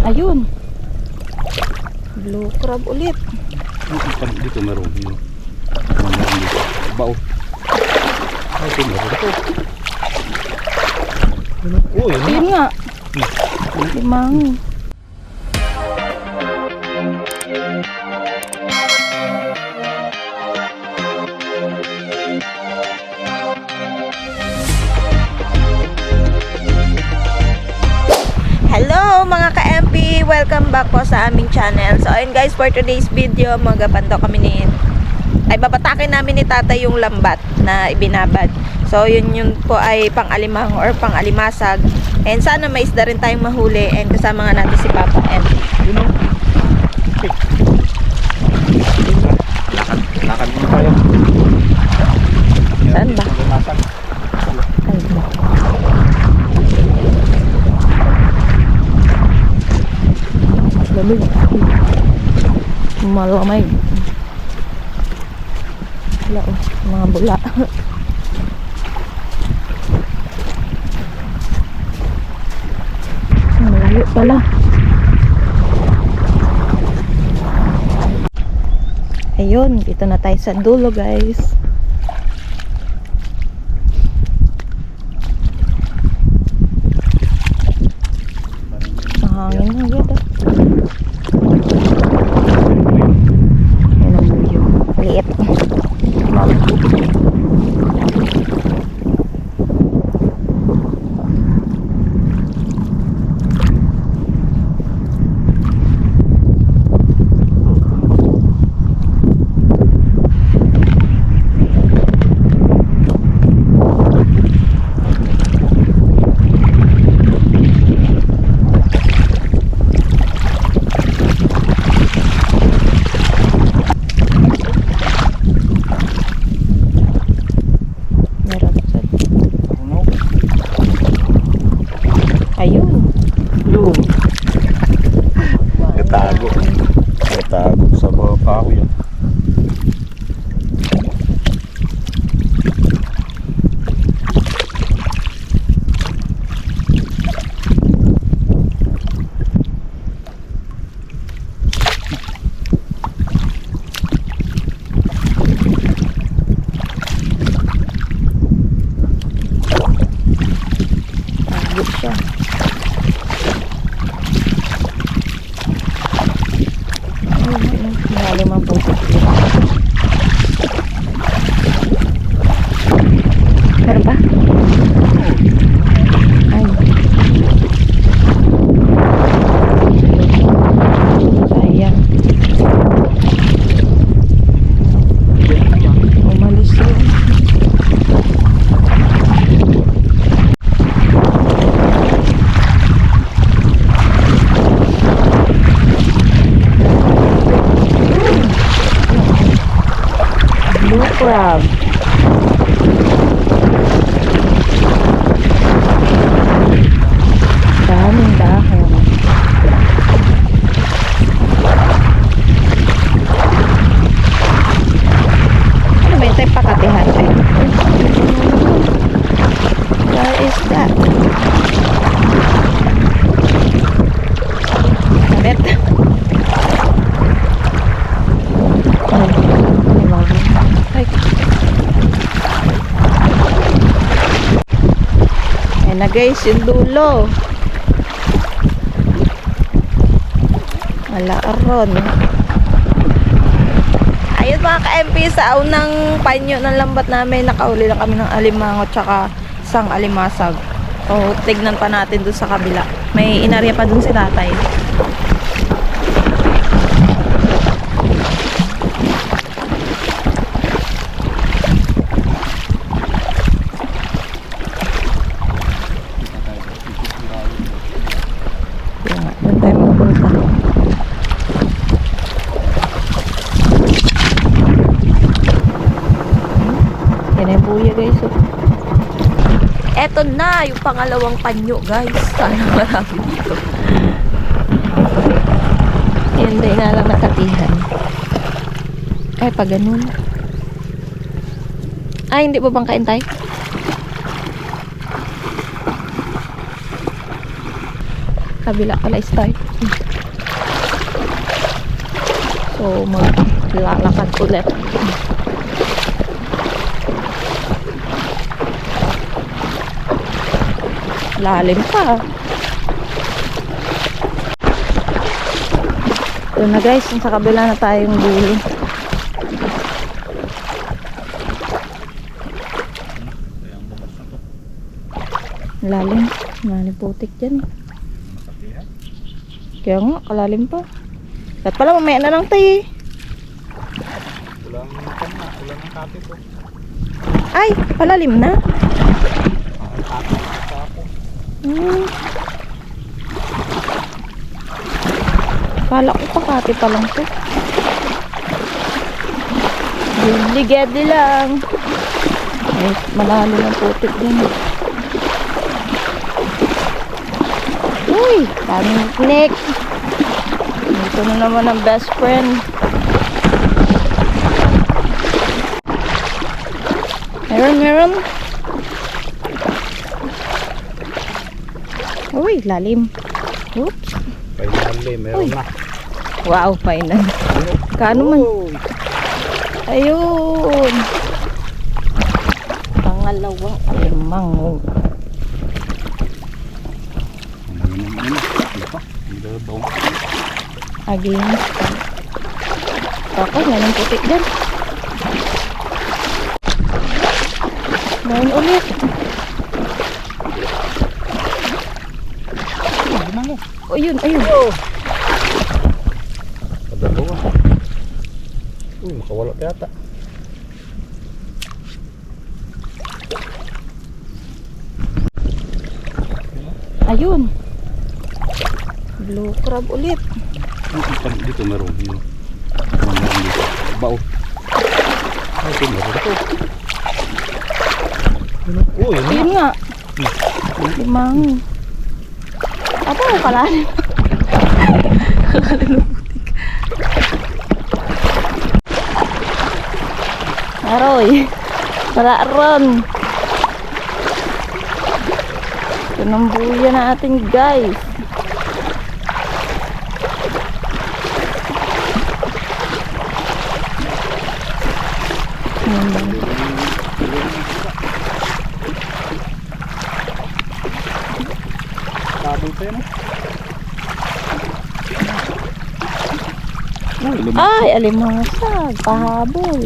Ayun. Blue crab ulit. Dito meron. Meron dito. Bao. Ay, ito meron ito. Oh, yun Ayun nga. Limang. Hello mga ka-MP! Welcome back po sa aming channel. So ayun guys, for today's video, magapanto kami babatakin namin ni tatay yung lambat na ibinabad. So yun po ay pang-alimang or pang-alimasag. And sana may isda rin tayong mahuli. And kasama nga natin si Papa and Lakad muna tayo. saan ba? Ay, lamig. Malamig. Wala oh, mga bula. Malayo pala. Ayun, dito na tayo sa dulo guys. Mahangin na agad ah. Ayun ang buyo. Liit. Tago sa baba pa ako yan. Tago siya. Limang puso. Meron ba? Ay. Sayang. Umalis yun. Blue crab. Daming dahon. Ano ba yung pakatihan? What is that? Sabit. Ayan na guys, yung dulo. Wala aron. Ayun mga ka-MP, sa unang panyo ng lambat namin, nakauli lang kami ng alimango tsaka isang alimasag. O tignan pa natin dun sa kabila. May inarya pa dun si tatay. Doon tayo magpunta. Yan yung buya guys. Eto na yung pangalawang panyo guys. Sana marami dito. Hindi nga lang nakatihan. Ay pa ganun. Ay hindi pa bang kain tayo? Kabila pala start. So, maglalakad ulit. Lalim pa. Ito na guys, sa kabila na tayong dulo. Lalim. Lalim putik dyan. Kaya nga, kalalim pa. At pala mamaya na lang tayo. Kulang ng kape ko. Ay, palalim na. Kala ko pakati pa lang to. Ligedi lang. Ay, malalim ang putik din. Uy, daming picnic. Dito na naman ang best friend. Meron. Uy, lalim. Oops. Finally, meron Uy. na. Wow, final. Kano man? Ayun. Pangalawang alimang. Again. Ako, lalim putik dyan. Main ulit. Oh, ayun. Kadalawa. Makawala pa yata. Ayun. Blue crab ulit. Dito meron. Meron dito. Bao. Ay, ito meron ito. Uy, Ayun nga. Limang. Apa ang kalalim? Aroy. Pararon. Ito ng buya natin guys. Tabol pa yan. Ay, alimasag. Pahabol.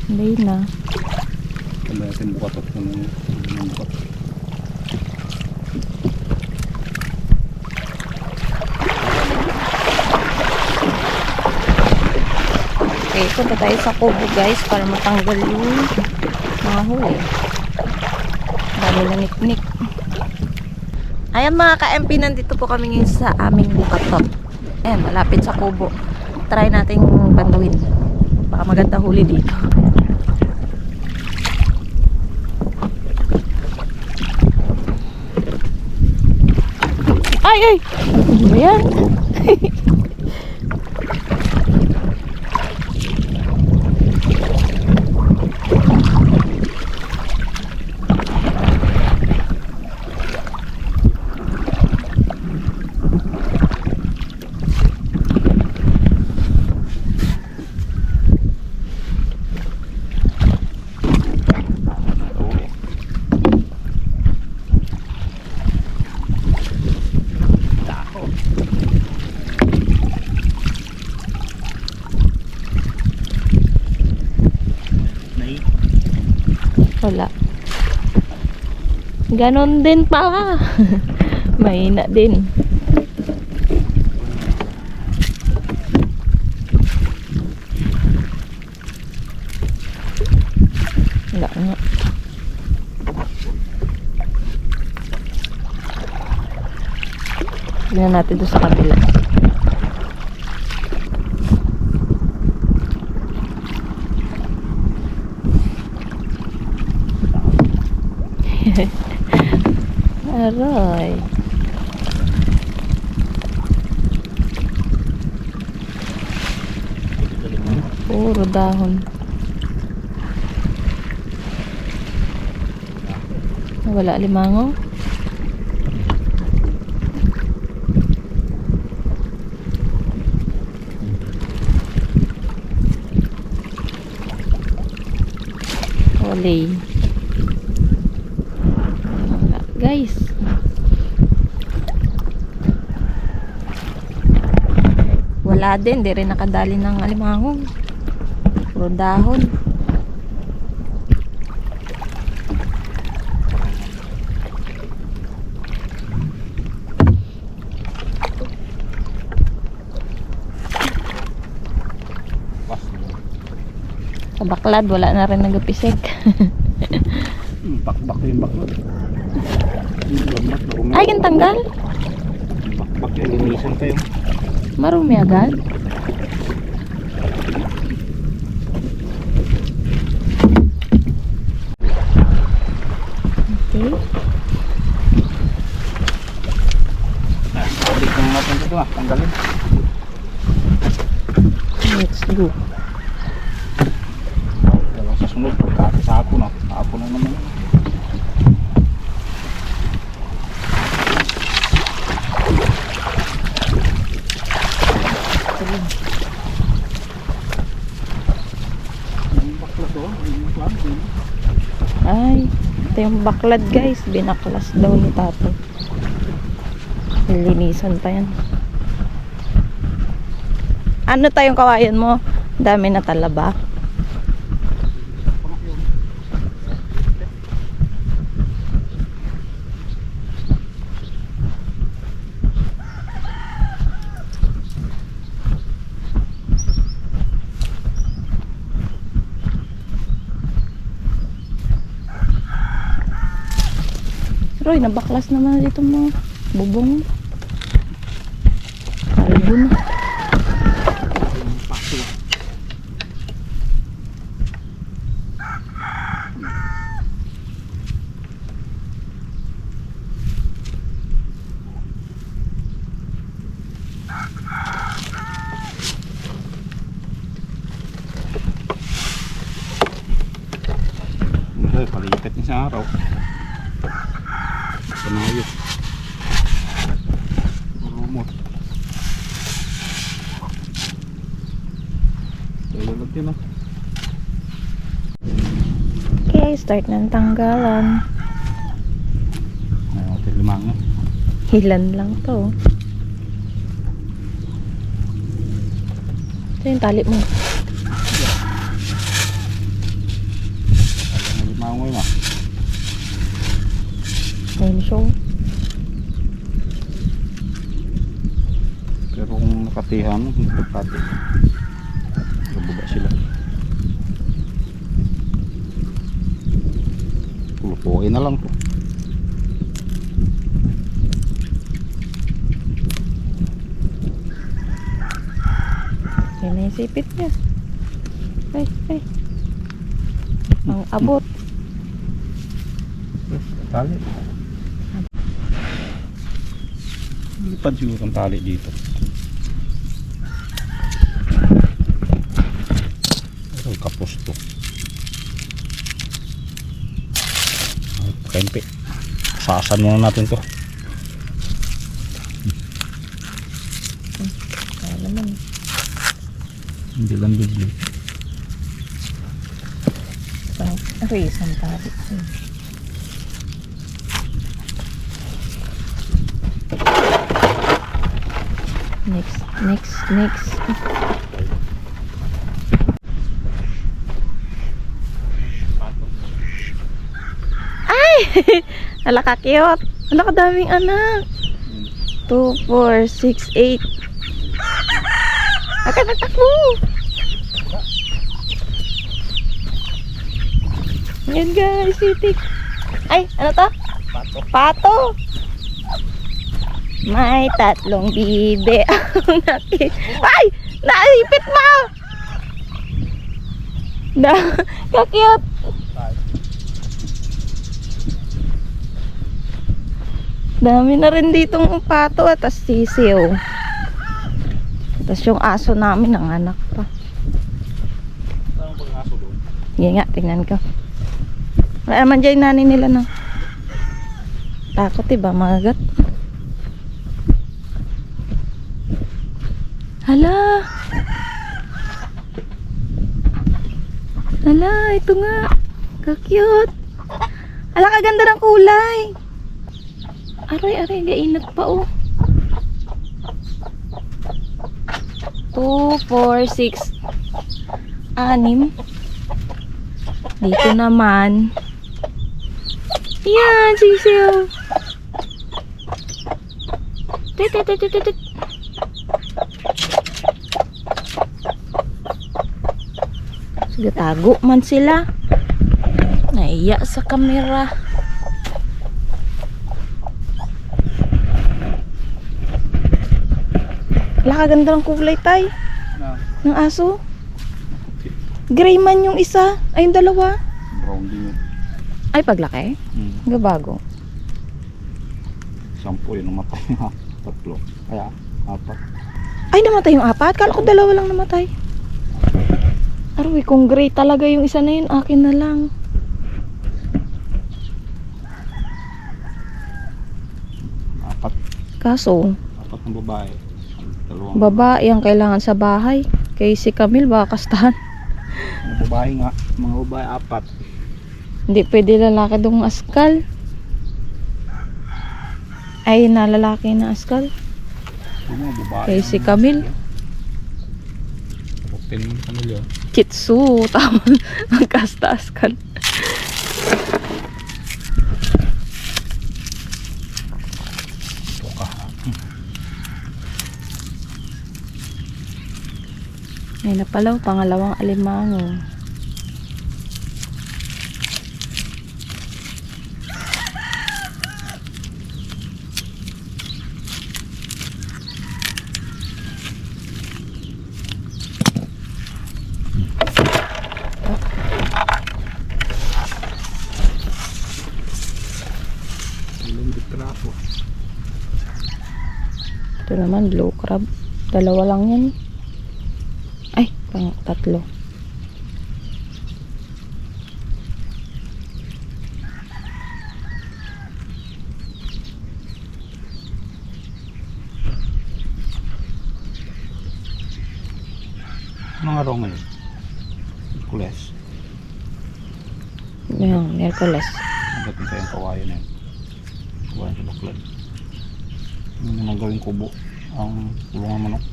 Hindi na. Ano natin bukat at bukat. Okay, punta tayo sa kubo guys para matanggal yung mga huli. Dami na niknik. Ayan mga ka-MP, nandito po kami ngayon sa aming bukatot. Ayan, malapit sa kubo. Try natin bantuin. Baka maganda huli dito. Ay! Ano ba yan? Wala. Ganon din pala. Mahina din. Wala nga. Tingnan natin doon sa kabila. Aray. Puro dahon. Wala alimango. Wala. Wala, guys. Wala din, di rin nakadali ng alimango. Puro dahon. Sa baklad, wala na rin nagapisig. Bakbak yung baklad. Ay, yung tanggal. Bakbak yung linisan kayo. Marumi agad. Okay. Balik na natin ito tanggalin. Let's go. Sa sunod, sa hapon na. Hapon na naman. Ay, ito yung baklad guys. Binaklas daw ni tatay. Linisan pa yan. Ano tayong kawayan mo? Dami na talaba. Roy, nabaklas naman dito mo. Bubong. Albun. Palikat niya sa araw. Panayot. Rumot. Tayo yun ah. Okay, start ng tanggalan. Ayaw natin limango. Hilan lang to. Ito yung tali mo. Ayaw na limango yun ah. Ayun siya. Pero kung nakatihan, pagpati. Nababa sila. Lutuin na lang to. Yan na yung sipit niya. Ay, ay. Ang abot. Tali. Lipad siguro ang tali dito. Pero kapos to. Kempe. Sasan muna natin to. Kaya naman. Hindi lang bigli. Okay, isang tali. Next. Ay! Ala ka cute. Ala ka daming anak. 2, 4, 6, 8. Agad magtakbo. Yan guys, sitik. Ay, ano to? Pato. May 3 bibe ang nakit. Ay! Naipit mo! Kakyot! Dami na rin ditong pato at sisiw. Tapos yung aso namin, ang anak pa. Saan bang aso doon? Yan nga, tingnan ko. Wala naman dyan nani nila no. Takot diba, magat? Hala! Hala, ito nga. Ka-cute. Hala, kaganda ng kulay. Aray, gainat pa oh. 2, 4, 6, 6. Dito naman. Yan, sisiw. Tit. Sige, tago man sila. Naiya sa kamera. Wala, kaganda ng kulay, tay. Ng aso. Gray man yung isa. Ay, yung dalawa. Brown din yun. Ay, paglaki. Gabago. 10 yun namatay na. 3. Kaya 4. Ay, namatay yung 4. Kala ko 2 lang namatay. Aroy, kung gray talaga yung isa na yun, akin na lang. Apat. Kaso, 4 ng babae. 2 babae ang kailangan sa bahay. Kay si Camille, baka kastahan. mga babae nga. Mga babae 4. Hindi pwede lalaki dong askal. Ay, na lalaki na askal. Yung mga babae. Kay si Camille. Open Camille yun. Kitsu, tama. Magkasta askal. Ito ka. Ay, napalaw, pangalawang alimango. Ilang ditrapo. Ito naman, blue crab. 2 lang yan. Ay, 3. Mga araw ngayon. Kules. Yan, Merkules. Hanggat yung kayang kawayan na yun. Kawayan sa baklan. Yung nang gawing kubo. Ang kulungan manok.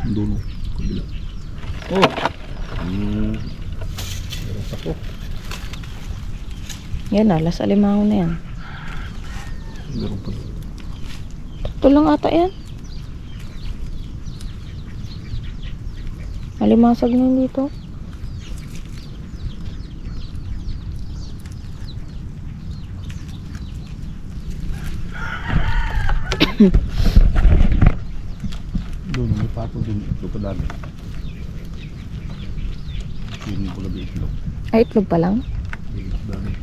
Ang dulo. Kabila. Oh! Meron pa to. Yan, alas alimango na yan. Meron pa to. Ito lang ata yan. Alimasag na yun dito. Doon, may pato doon. Ito pa dami. Yun yung pula itlog. Ay, itlog pa lang. Itlog dami.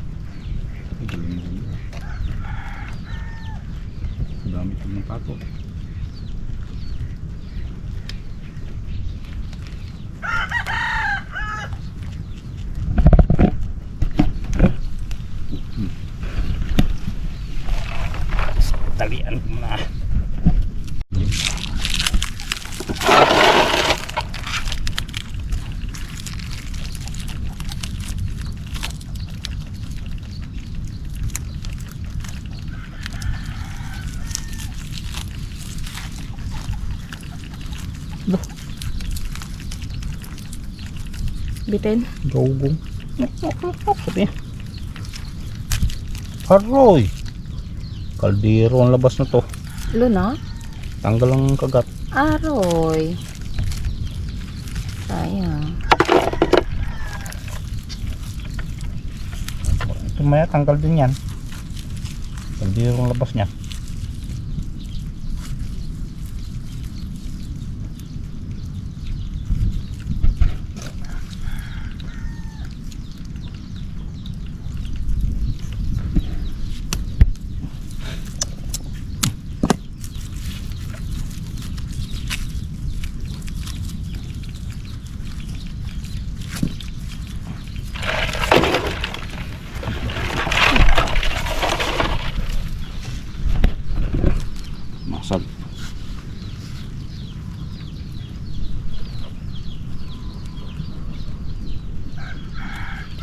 Ay, galing mo dun. Dami itlog ng pato. Talian mo na. Bitin. Gawgong. Sabi niya. Haroy! Kaldero ang labas na to. Luna? Tanggal ang kagat. Aroy. Sayang. Ito maya tanggal din yan. Kaldero ang labas niya.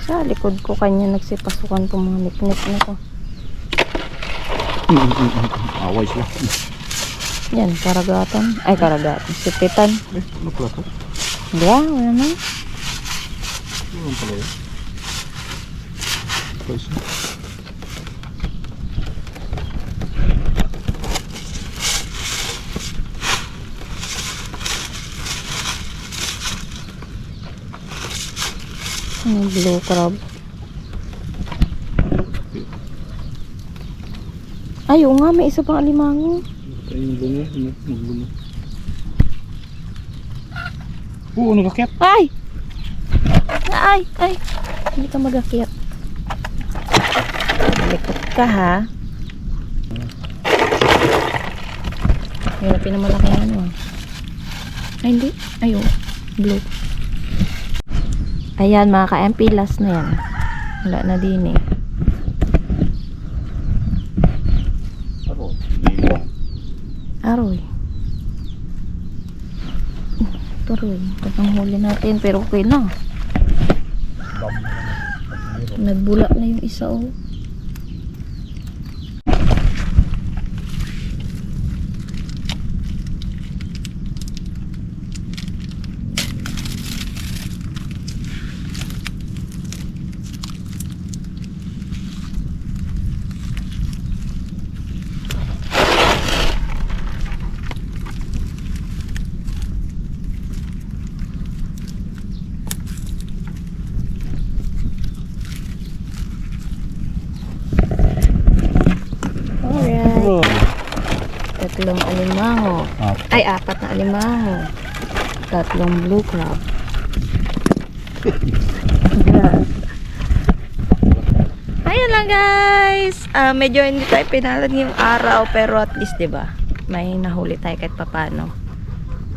Sa likod ko kanya nagsipasukan itong mga niknik na to. Away sila. Yan, karagatan. Ay, karagatan. Sipitan. Ano pala to? Wala naman. Ano pala yun? Guys. Ano, blue crab. Ay, oo nga, may isa pang alimango. Ay, yung lungo. Naglungo. Oo, nagkakit. Ay! Ay! Hindi ka mag-akyat. Likot ka, ha? Hirapin na malaki yung ano. Ay, hindi. Ay, oo. Blue. Ayan, mga ka-MP, last na yan. Wala na din eh. Aroy. Aroy. Ito ang huli natin. Pero okay na. Nagbula na yung isa, oh. Tatlong alimango. Ay, 4 na alimango. 3 blue crab. Ayan lang guys. Medyo hindi tayo pinalad ngayong araw pero at least 'di ba? May nahuli tayo kahit papano.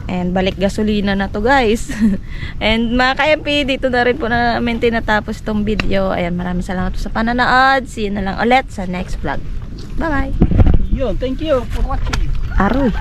And balik gasolina na to guys. And mga ka-MP, dito na rin po namin tinatapos itong video. Ayan, maraming salamat po sa pananood. See you na lang ulit sa next vlog. Bye bye. Yun, thank you for watching. Aroy.